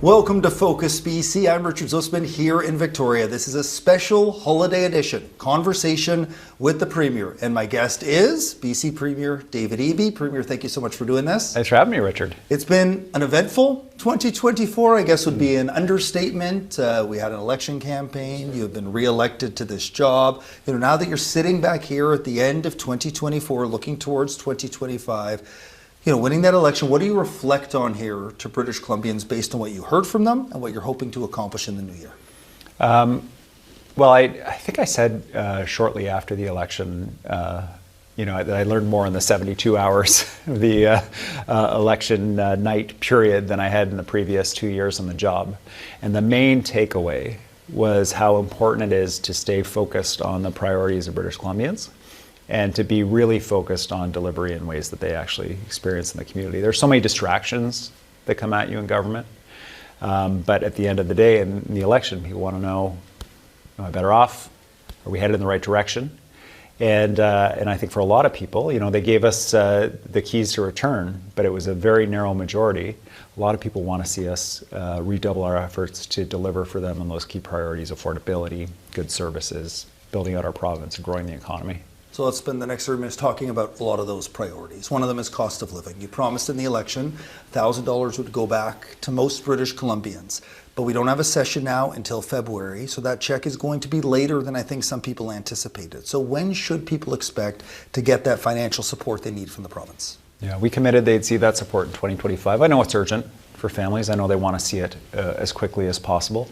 Welcome to Focus BC. I'm Richard Zussman here in Victoria. This is a special holiday edition, conversation with the Premier. And my guest is BC Premier David Eby. Premier, thank you so much for doing this. Thanks for having me, Richard. It's been an eventful 2024, I guess would be an understatement. We had an election campaign. You have been re-elected to this job. Now that you're sitting back here at the end of 2024, looking towards 2025, winning that election, what do you reflect on here to British Columbians based on what you heard from them and what you're hoping to accomplish in the new year? Well, I think I said shortly after the election, that I learned more in the 72 hours of the election night period than I had in the previous 2 years on the job. And the main takeaway was how important it is to stay focused on the priorities of British Columbians and to be really focused on delivery in ways that they actually experience in the community. There's so many distractions that come at you in government, but at the end of the day, in the election, people want to know, am I better off? Are we headed in the right direction? And I think for a lot of people, they gave us the keys to return, but it was a very narrow majority. A lot of people want to see us redouble our efforts to deliver for them on those key priorities: affordability, good services, building out our province, and growing the economy. So let's spend the next 30 minutes talking about a lot of those priorities. One of them is cost of living. You promised in the election $1,000 would go back to most British Columbians, but we don't have a session now until February, so that check is going to be later than I think some people anticipated. So when should people expect to get that financial support they need from the province? Yeah, we committed they'd see that support in 2025. I know it's urgent for families. I know they want to see it as quickly as possible.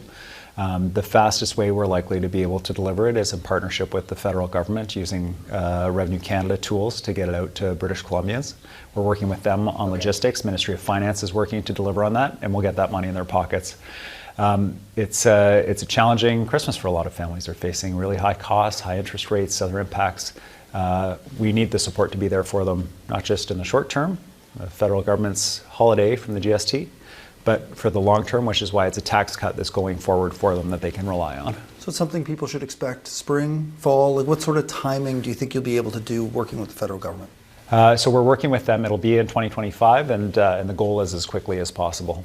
The fastest way we're likely to be able to deliver it is in partnership with the federal government using Revenue Canada tools to get it out to British Columbians. We're working with them on logistics. Ministry of Finance is working to deliver on that, and we'll get that money in their pockets. It's a challenging Christmas for a lot of families. They're facing really high costs, high interest rates, other impacts. We need the support to be there for them, not just in the short term, the federal government's holiday from the GST, but for the long term, which is why it's a tax cut that's going forward for them that they can rely on. So it's something people should expect spring, fall? Like what sort of timing do you think you'll be able to do working with the federal government? So we're working with them. It'll be in 2025, and the goal is as quickly as possible.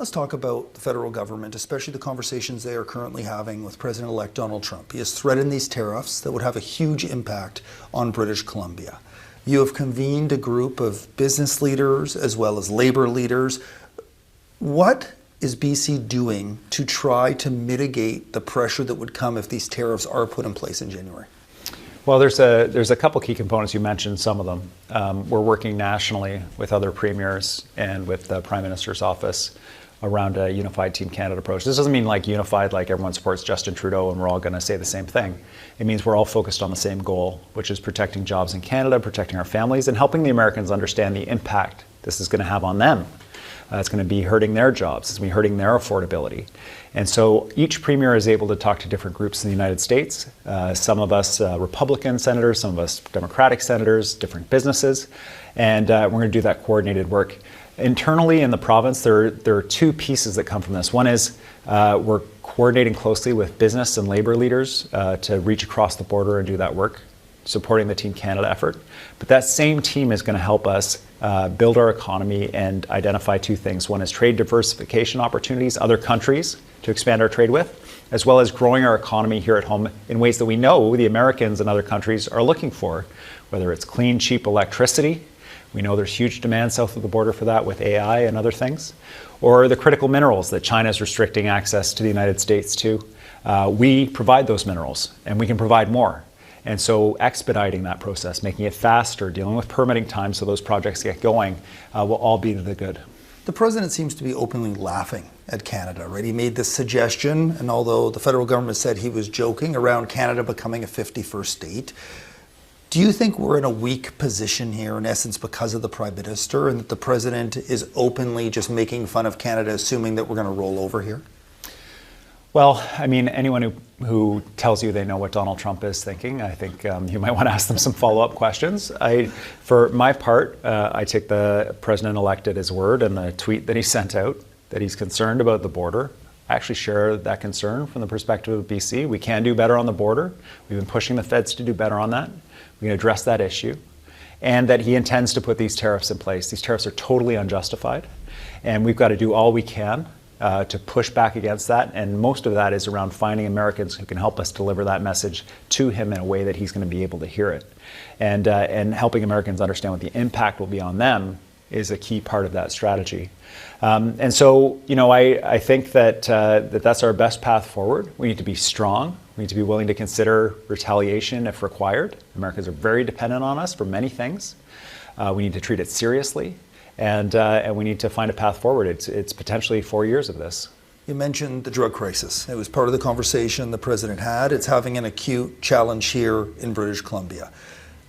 Let's talk about the federal government, especially the conversations they are currently having with President-elect Donald Trump. He has threatened these tariffs that would have a huge impact on British Columbia. You have convened a group of business leaders as well as labor leaders. What is BC doing to try to mitigate the pressure that would come if these tariffs are put in place in January? Well, there's a couple key components. You mentioned some of them. We're working nationally with other premiers and with the Prime Minister's office around a unified Team Canada approach. This doesn't mean like unified, like everyone supports Justin Trudeau and we're all going to say the same thing. It means we're all focused on the same goal, which is protecting jobs in Canada, protecting our families, and helping the Americans understand the impact this is going to have on them. It's going to be hurting their jobs. It's going to be hurting their affordability. And so each premier is able to talk to different groups in the United States. Some of us Republican senators, some of us Democratic senators, different businesses. And we're going to do that coordinated work. Internally in the province, there are two pieces that come from this. One is we're coordinating closely with business and labor leaders to reach across the border and do that work, supporting the Team Canada effort. But that same team is going to help us build our economy and identify two things. One is trade diversification opportunities, other countries to expand our trade with, as well as growing our economy here at home in ways that we know the Americans and other countries are looking for, whether it's clean, cheap electricity. We know there's huge demand south of the border for that with AI and other things, or the critical minerals that China is restricting access to the United States to. We provide those minerals, and we can provide more. And so expediting that process, making it faster, dealing with permitting time so those projects get going, will all be to the good. The president seems to be openly laughing at Canada, right? He made this suggestion, and although the federal government said he was joking around Canada becoming a 51st state, do you think we're in a weak position here, in essence, because of the Prime Minister, and that the president is openly just making fun of Canada, assuming that we're going to roll over here? Well, I mean, anyone who tells you they know what Donald Trump is thinking, I think you might want to ask them some follow-up questions. For my part, I take the president-elect at his word and the tweet that he sent out, that he's concerned about the border. I actually share that concern from the perspective of BC. We can do better on the border. We've been pushing the feds to do better on that. We can address that issue. And that he intends to put these tariffs in place. These tariffs are totally unjustified. And we've got to do all we can to push back against that, and most of that is around finding Americans who can help us deliver that message to him in a way that he's going to be able to hear it. And helping Americans understand what the impact will be on them is a key part of that strategy. And so, I think that that's our best path forward. We need to be strong. We need to be willing to consider retaliation if required. Americans are very dependent on us for many things. We need to treat it seriously, and we need to find a path forward. It's potentially 4 years of this. You mentioned the drug crisis. It was part of the conversation the president had. It's having an acute challenge here in British Columbia.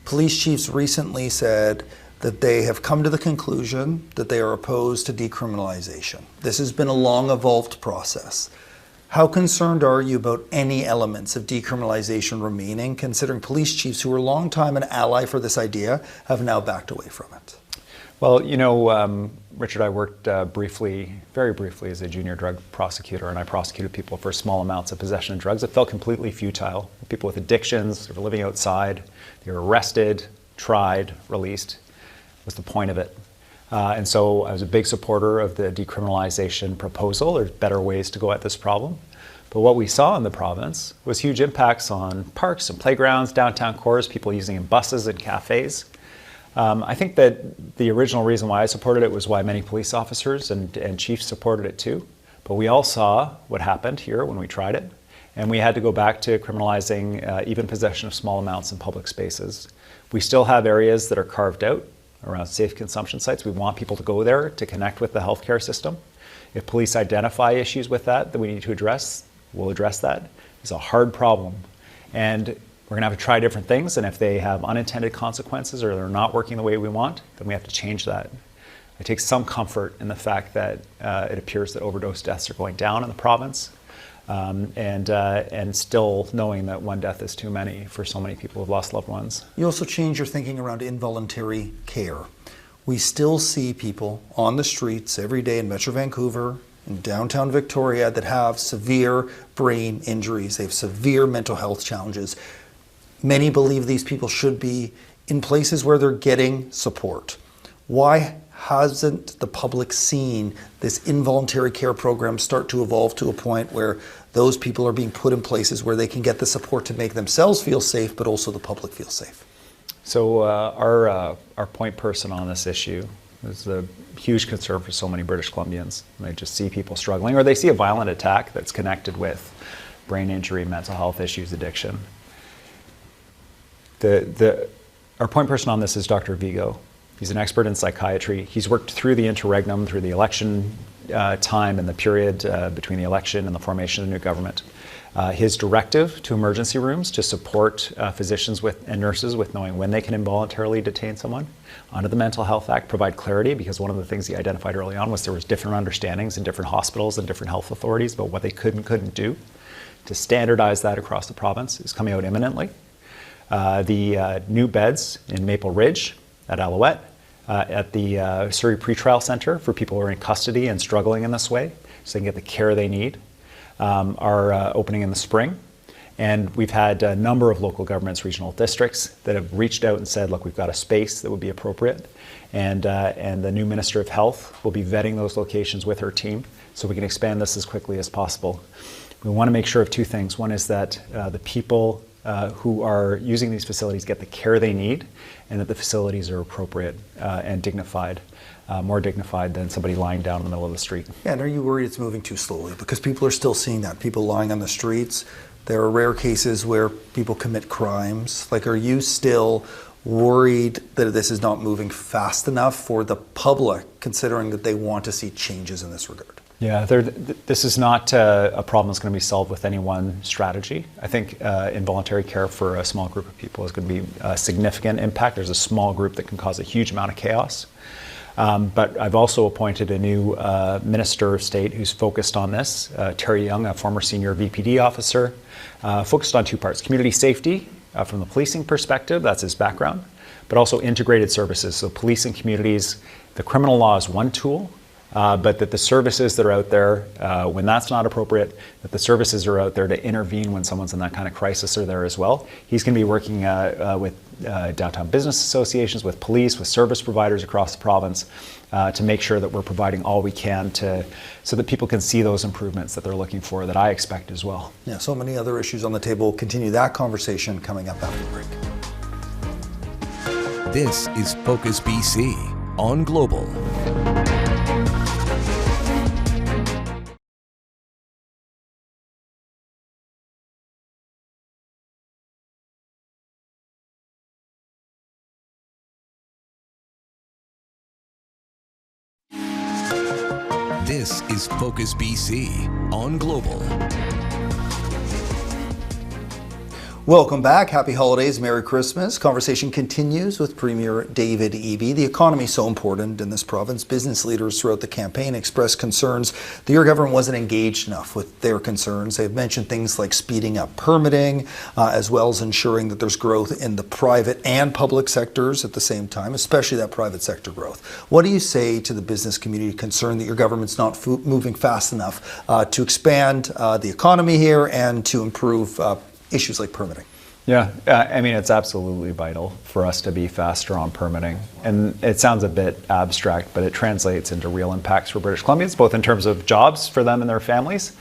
Police chiefs recently said that they have come to the conclusion that they are opposed to decriminalization. This has been a long, evolved process. How concerned are you about any elements of decriminalization remaining, considering police chiefs who were a long time an ally for this idea have now backed away from it? Well, Richard, I worked very briefly as a junior drug prosecutor, and I prosecuted people for small amounts of possession of drugs. It felt completely futile. People with addictions, they were living outside, they were arrested, tried, released, was the point of it. And so I was a big supporter of the decriminalization proposal. There's better ways to go at this problem. But what we saw in the province was huge impacts on parks and playgrounds, downtown cores, people using in buses and cafes. I think that the original reason why I supported it was why many police officers and chiefs supported it too. But we all saw what happened here when we tried it. And we had to go back to criminalizing even possession of small amounts in public spaces. We still have areas that are carved out around safe consumption sites. We want people to go there to connect with the healthcare system. If police identify issues with that we need to address, we'll address that. It's a hard problem. And we're going to have to try different things, and if they have unintended consequences or they're not working the way we want, then we have to change that. I take some comfort in the fact that it appears that overdose deaths are going down in the province, and still knowing that one death is too many for so many people who've lost loved ones. You also change your thinking around involuntary care. We still see people on the streets every day in Metro Vancouver, in downtown Victoria, that have severe brain injuries. They have severe mental health challenges. Many believe these people should be in places where they're getting support. Why hasn't the public seen this involuntary care program start to evolve to a point where those people are being put in places where they can get the support to make themselves feel safe, but also the public feel safe? So our point person on this issue is a huge concern for so many British Columbians. They just see people struggling, or they see a violent attack that's connected with brain injury, mental health issues, addiction. Our point person on this is Dr. Vigo. He's an expert in psychiatry. He's worked through the interregnum, through the election time and the period between the election and the formation of the new government. His directive to emergency rooms to support physicians and nurses with knowing when they can involuntarily detain someone under the Mental Health Act, provide clarity, because one of the things he identified early on was there was different understandings in different hospitals and different health authorities about what they could and couldn't do. To standardize that across the province is coming out imminently. The new beds in Maple Ridge, at Alouette, at the Surrey Pretrial Centre for people who are in custody and struggling in this way, so they can get the care they need, are opening in the spring. And we've had a number of local governments, regional districts, that have reached out and said, look, we've got a space that would be appropriate. And the new Minister of Health will be vetting those locations with her team so we can expand this as quickly as possible. We want to make sure of two things. One is that the people who are using these facilities get the care they need, and that the facilities are appropriate and dignified, more dignified than somebody lying down in the middle of the street. Yeah, and are you worried it's moving too slowly? Because people are still seeing that, people lying on the streets. There are rare cases where people commit crimes. Like, are you still worried that this is not moving fast enough for the public, considering that they want to see changes in this regard? Yeah, this is not a problem that's going to be solved with any one strategy. I think involuntary care for a small group of people is going to be a significant impact. There's a small group that can cause a huge amount of chaos. But I've also appointed a new Minister of State who's focused on this, Terry Young, a former senior VPD officer, focused on two parts: community safety from the policing perspective, that's his background, but also integrated services. So police and communities, the criminal law is one tool, but that the services that are out there, when that's not appropriate, that the services are out there to intervene when someone's in that kind of crisis are there as well. He's going to be working with downtown business associations, with police, with service providers across the province to make sure that we're providing all we can so that people can see those improvements that they're looking for, that I expect as well. Yeah, so many other issues on the table. We'll continue that conversation coming up after the break. This is Focus BC on Global. This is Focus BC on Global. Welcome back. Happy holidays. Merry Christmas. Conversation continues with Premier David Eby. The economy is so important in this province. Business leaders throughout the campaign expressed concerns that your government wasn't engaged enough with their concerns. They've mentioned things like speeding up permitting, as well as ensuring that there's growth in the private and public sectors at the same time, especially that private sector growth. What do you say to the business community concerned that your government's not moving fast enough to expand the economy here and to improve issues like permitting? Yeah, I mean, it's absolutely vital for us to be faster on permitting. And it sounds a bit abstract, but it translates into real impacts for British Columbians, both in terms of jobs for them and their families,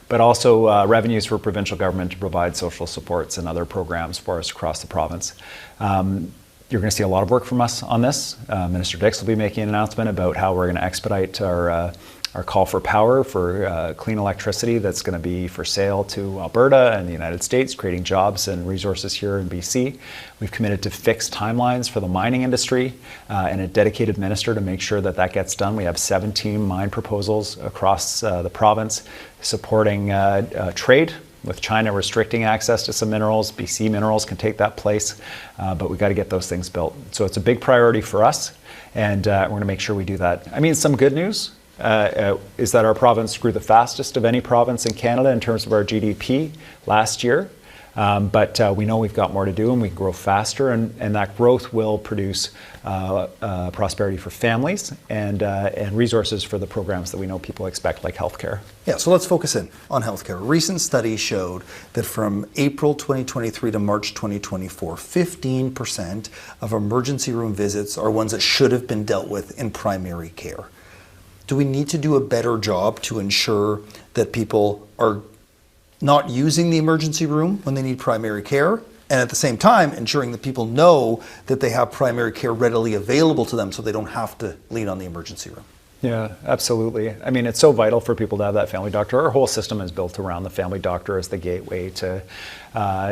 but also revenues for provincial government to provide social supports and other programs for us across the province. You're going to see a lot of work from us on this. Minister Dix will be making an announcement about how we're going to expedite our call for power for clean electricity that's going to be for sale to Alberta and the United States, creating jobs and resources here in BC. We've committed to fixed timelines for the mining industry and a dedicated minister to make sure that that gets done. We have 17 mine proposals across the province supporting trade, with China restricting access to some minerals. BC Minerals can take that place, but we've got to get those things built. So it's a big priority for us, and we're going to make sure we do that. I mean, some good news is that our province grew the fastest of any province in Canada in terms of our GDP last year. But we know we've got more to do, and we can grow faster, and that growth will produce prosperity for families and resources for the programs that we know people expect, like healthcare. Yeah, so let's focus in on healthcare. A recent study showed that from April 2023 to March 2024, 15% of emergency room visits are ones that should have been dealt with in primary care. Do we need to do a better job to ensure that people are not using the emergency room when they need primary care, and at the same time ensuring that people know that they have primary care readily available to them so they don't have to lean on the emergency room? Yeah, absolutely. I mean, it's so vital for people to have that family doctor. Our whole system is built around the family doctor as the gateway to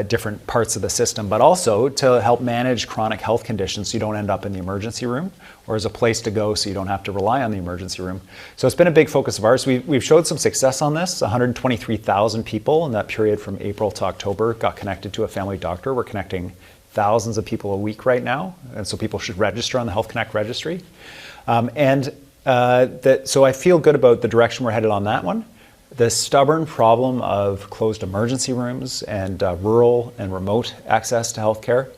different parts of the system, but also to help manage chronic health conditions so you don't end up in the emergency room, or as a place to go so you don't have to rely on the emergency room. So it's been a big focus of ours. We've showed some success on this. 123,000 people in that period from April to October got connected to a family doctor. We're connecting thousands of people a week right now, and so people should register on the Health Connect registry. So I feel good about the direction we're headed on that one. The stubborn problem of closed emergency rooms and rural and remote access to healthcare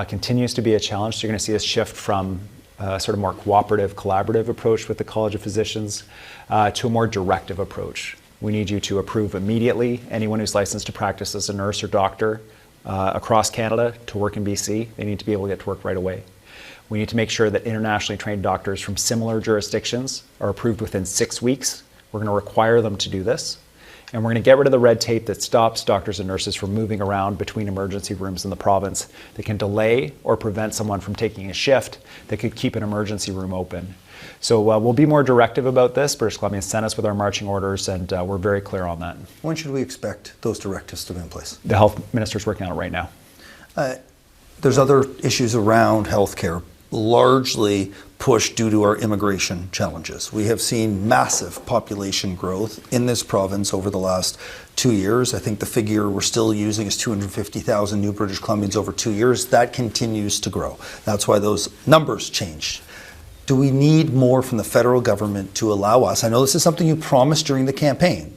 continues to be a challenge. So you're going to see us shift from sort of more cooperative, collaborative approach with the College of Physicians to a more directive approach. We need you to approve immediately anyone who's licensed to practice as a nurse or doctor across Canada to work in BC. They need to be able to get to work right away. We need to make sure that internationally trained doctors from similar jurisdictions are approved within 6 weeks. We're going to require them to do this. And we're going to get rid of the red tape that stops doctors and nurses from moving around between emergency rooms in the province that can delay or prevent someone from taking a shift that could keep an emergency room open. So we'll be more directive about this. British Columbians sent us with our marching orders, and we're very clear on that. When should we expect those directives to be in place? The health minister's working on it right now. There's other issues around healthcare, largely pushed due to our immigration challenges. We have seen massive population growth in this province over the last 2 years. I think the figure we're still using is 250,000 new British Columbians over 2 years. That continues to grow. That's why those numbers changed. Do we need more from the federal government to allow us? I know this is something you promised during the campaign,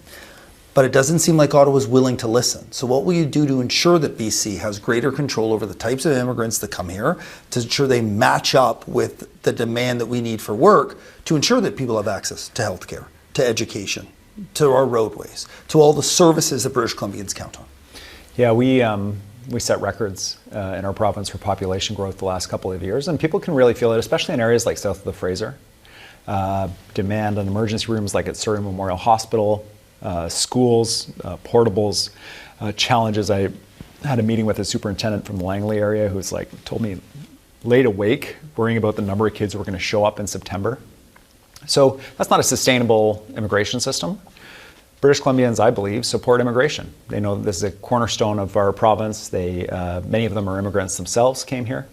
but it doesn't seem like Ottawa's willing to listen. So what will you do to ensure that BC has greater control over the types of immigrants that come here, to ensure they match up with the demand that we need for work, to ensure that people have access to healthcare, to education, to our roadways, to all the services that British Columbians count on? Yeah, we set records in our province for population growth the last couple of years, and people can really feel it, especially in areas like south of the Fraser. Demand on emergency rooms like at Surrey Memorial Hospital, schools, portables, challenges. I had a meeting with a superintendent from the Langley area who's told me laid awake worrying about the number of kids who are going to show up in September. So that's not a sustainable immigration system. British Columbians, I believe, support immigration. They know that this is a cornerstone of our province. Many of them are immigrants themselves, came here.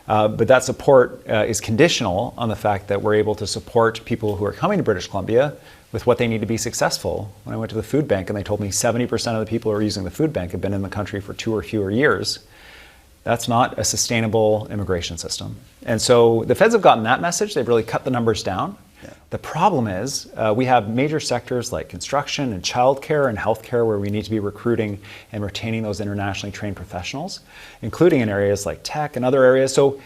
But that support is conditional on the fact that we're able to support people who are coming to British Columbia with what they need to be successful. When I went to the food bank and they told me 70% of the people who are using the food bank have been in the country for 2 or fewer years, that's not a sustainable immigration system. And so the feds have gotten that message. They've really cut the numbers down. Yeah. The problem is we have major sectors like construction and childcare and healthcare where we need to be recruiting and retaining those internationally trained professionals, including in areas like tech and other areas. So,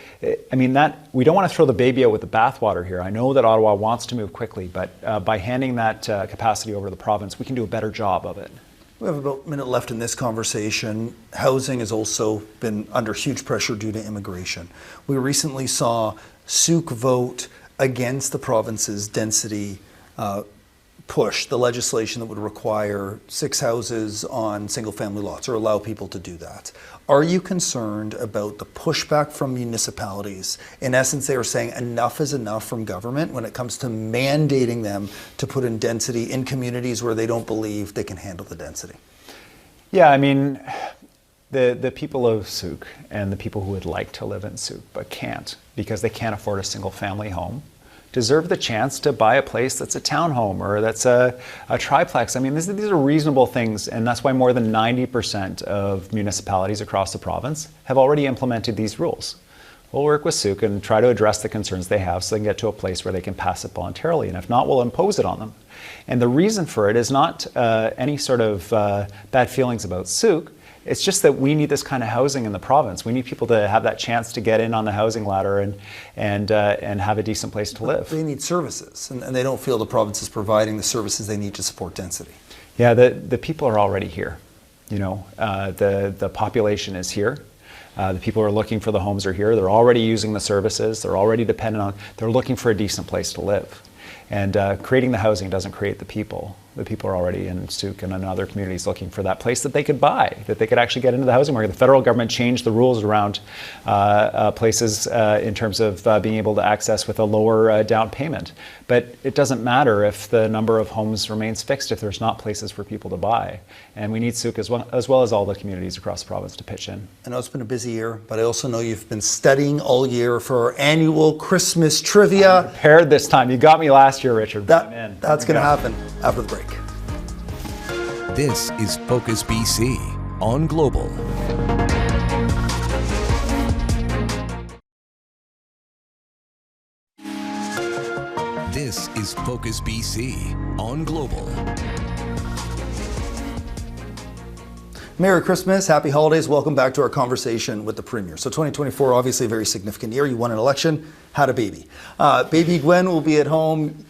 I mean, we don't want to throw the baby out with the bathwater here. I know that Ottawa wants to move quickly, but by handing that capacity over to the province, we can do a better job of it. We have about a minute left in this conversation. Housing has also been under huge pressure due to immigration. We recently saw Sooke vote against the province's density push, the legislation that would require 6 houses on single-family lots or allow people to do that. Are you concerned about the pushback from municipalities? In essence, they are saying enough is enough from government when it comes to mandating them to put in density in communities where they don't believe they can handle the density. Yeah, I mean, the people of Sooke and the people who would like to live in Sooke but can't because they can't afford a single family home deserve the chance to buy a place that's a townhome or that's a triplex. I mean, these are reasonable things, and that's why more than 90% of municipalities across the province have already implemented these rules. We'll work with Sooke and try to address the concerns they have so they can get to a place where they can pass it voluntarily, and if not, we'll impose it on them. And the reason for it is not any sort of bad feelings about Sooke. It's just that we need this kind of housing in the province. We need people to have that chance to get in on the housing ladder and have a decent place to live. They need services, and they don't feel the province is providing the services they need to support density. Yeah, the people are already here. You know, the population is here. The people who are looking for the homes are here. They're already using the services. They're already dependent on. They're looking for a decent place to live. And creating the housing doesn't create the people. The people are already in Sooke and in other communities looking for that place that they could buy, that they could actually get into the housing market. The federal government changed the rules around places in terms of being able to access with a lower down payment. But it doesn't matter if the number of homes remains fixed if there's not places for people to buy. And we need Sooke as well as all the communities across the province to pitch in. I know it's been a busy year, but I also know you've been studying all year for our annual Christmas trivia. I'm prepared this time. You got me last year, Richard. That's going to happen after the break. This is Focus BC on Global. This is Focus BC on Global. Merry Christmas, happy holidays. Welcome back to our conversation with the Premier. So 2024, obviously a very significant year. You won an election, had a baby. Baby Gwen will be at home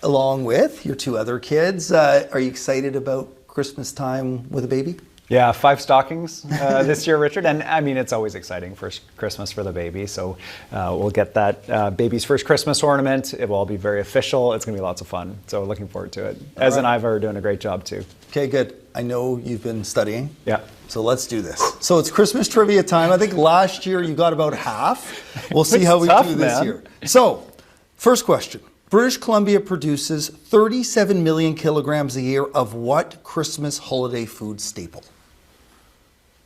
along with your 2 other kids. Are you excited about Christmas time with a baby? Yeah, 5 stockings this year, Richard. And I mean, it's always exciting for Christmas for the baby. So we'll get that baby's first Christmas ornament. It will all be very official. It's going to be lots of fun. So looking forward to it. Ez and I are doing a great job too. Okay, good. I know you've been studying. Yeah. So let's do this. So it's Christmas trivia time. I think last year you got about half. We'll see how we do this year. So, first question. British Columbia produces 37 million kilograms a year of what Christmas holiday food staple?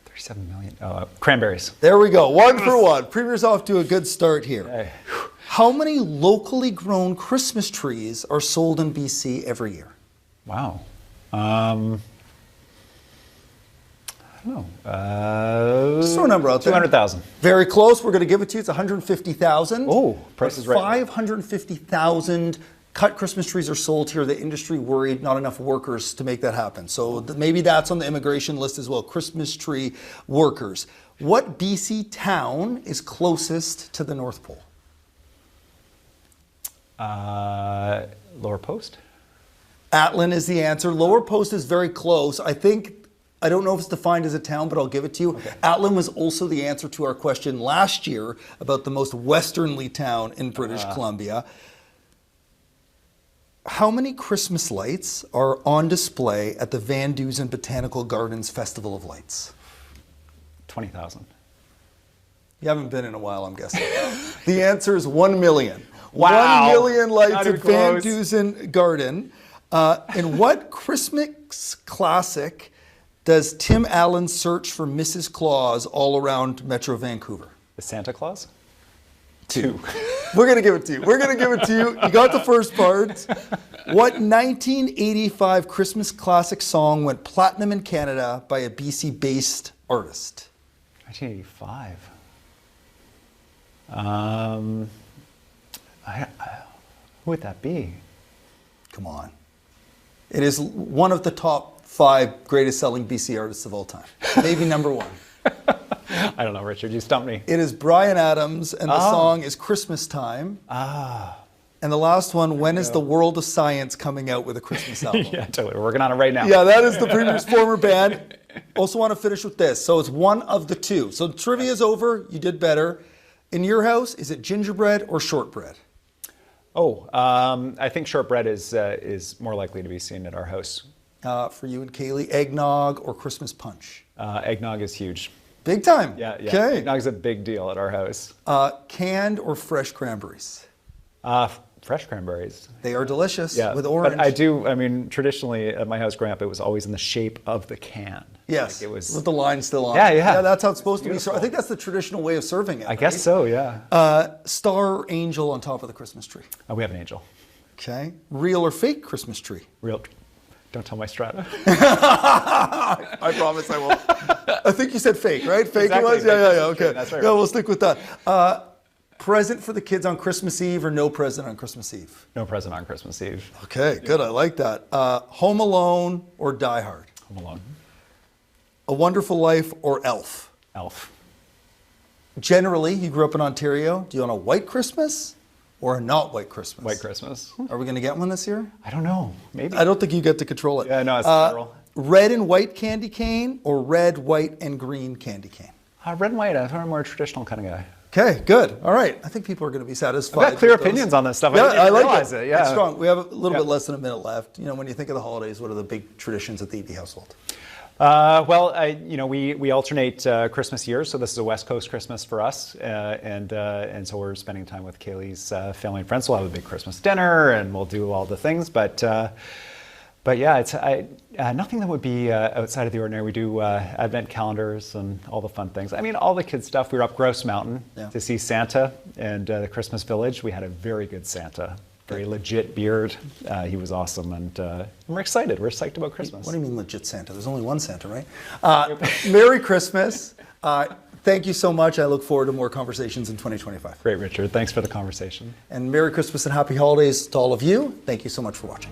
37 million. Cranberries. There we go. 1 for 1. Premier's off to a good start here. Hey. How many locally grown Christmas trees are sold in BC every year? Wow. I don't know. Just throw a number out there. 200,000. Very close. We're going to give it to you. It's 150,000. Oh, price is right. 550,000 cut Christmas trees are sold here. The industry worried not enough workers to make that happen. So maybe that's on the immigration list as well, Christmas tree workers. What BC town is closest to the North Pole? Lower Post? Atlin is the answer. Lower Post is very close. I don't know if it's defined as a town, but I'll give it to you. Okay. Atlin was also the answer to our question last year about the most westernly town in British Columbia. How many Christmas lights are on display at the Van Dusen Botanical Gardens Festival of Lights? 20,000. You haven't been in a while, I'm guessing. The answer is 1 million. Wow. 1 million lights Not at even Van close. Dusen Garden. In what Christmas classic does Tim Allen search for Mrs. Claus all around Metro Vancouver? The Santa Claus? 2. We're going to give it to you. We're going to give it to you. You got the first part. What 1985 Christmas classic song went platinum in Canada by a BC-based artist? 1985. Who would that be? Come on. It is one of the top 5 greatest selling BC artists of all time. Maybe number 1. I don't know, Richard. You stumped me. It is Bryan Adams, and the song is Christmas Time. And the last one, when is the World of Science coming out with a Christmas album? Yeah, totally. We're working on it right now. Yeah, that is the Premier's former band. Also want to finish with this. So it's one of the 2. So trivia is over. You did better. In your house, is it gingerbread or shortbread? I think shortbread is more likely to be seen at our house. For you and Kaylee, eggnog or Christmas punch? Eggnog is huge. Big time. Yeah. Okay. Eggnog's a big deal at our house. Canned or fresh cranberries? Fresh cranberries. They are delicious with But orange. traditionally at my house growing up, it was always in the shape of the can. Yes, Like it was, with the line still on. Yeah. Yeah, that's how it's supposed to be. Beautiful. So I think that's the traditional way of serving it. I guess so, yeah. Star or angel on top of the Christmas tree? We have an angel. Okay. Real or fake Christmas tree? Real. Don't tell my strata. I promise I won't. I think you said fake, right? Fake Exactly. it was? Yeah. Okay. That's right. Yeah, we'll stick with that. Present for the kids on Christmas Eve or no present on Christmas Eve? No present on Christmas Eve. Okay, good. I like that. Home Alone or Die Hard? Home Alone. A Wonderful Life or Elf? Elf. Generally, you grew up in Ontario. Do you want a white Christmas or a not white Christmas? White Christmas. Are we going to get one this year? I don't know. Maybe. I don't think you get to control it. Yeah, no, it's federal. Red and white candy cane or red, white, and green candy cane? Red and white. I'm a more traditional kind of guy. Okay, good. All right. I think people are going to be satisfied. I've got clear with those. opinions on this stuff. Yeah, I didn't I like realize it. it. Yeah. It's strong. We have a little bit less than a minute left. You know, when you think of the holidays, what are the big traditions at the Eby household? We alternate Christmas years, so this is a West Coast Christmas for us, and so we're spending time with Kaylee's family and friends. We'll have a big Christmas dinner, and we'll do all the things. But yeah, it's nothing that would be outside of the ordinary. We do advent calendars and all the fun things. I mean, all the kids' stuff. We were up Grouse Mountain to see Santa and the Christmas Village. We had a very good Santa. Very legit beard. He was awesome, and we're excited. We're psyched about Christmas. What do you mean legit Santa? There's only one Santa, right? Merry Christmas. Thank you so much. I look forward to more conversations in 2025. Great, Richard. Thanks for the conversation. And Merry Christmas and Happy Holidays to all of you. Thank you so much for watching.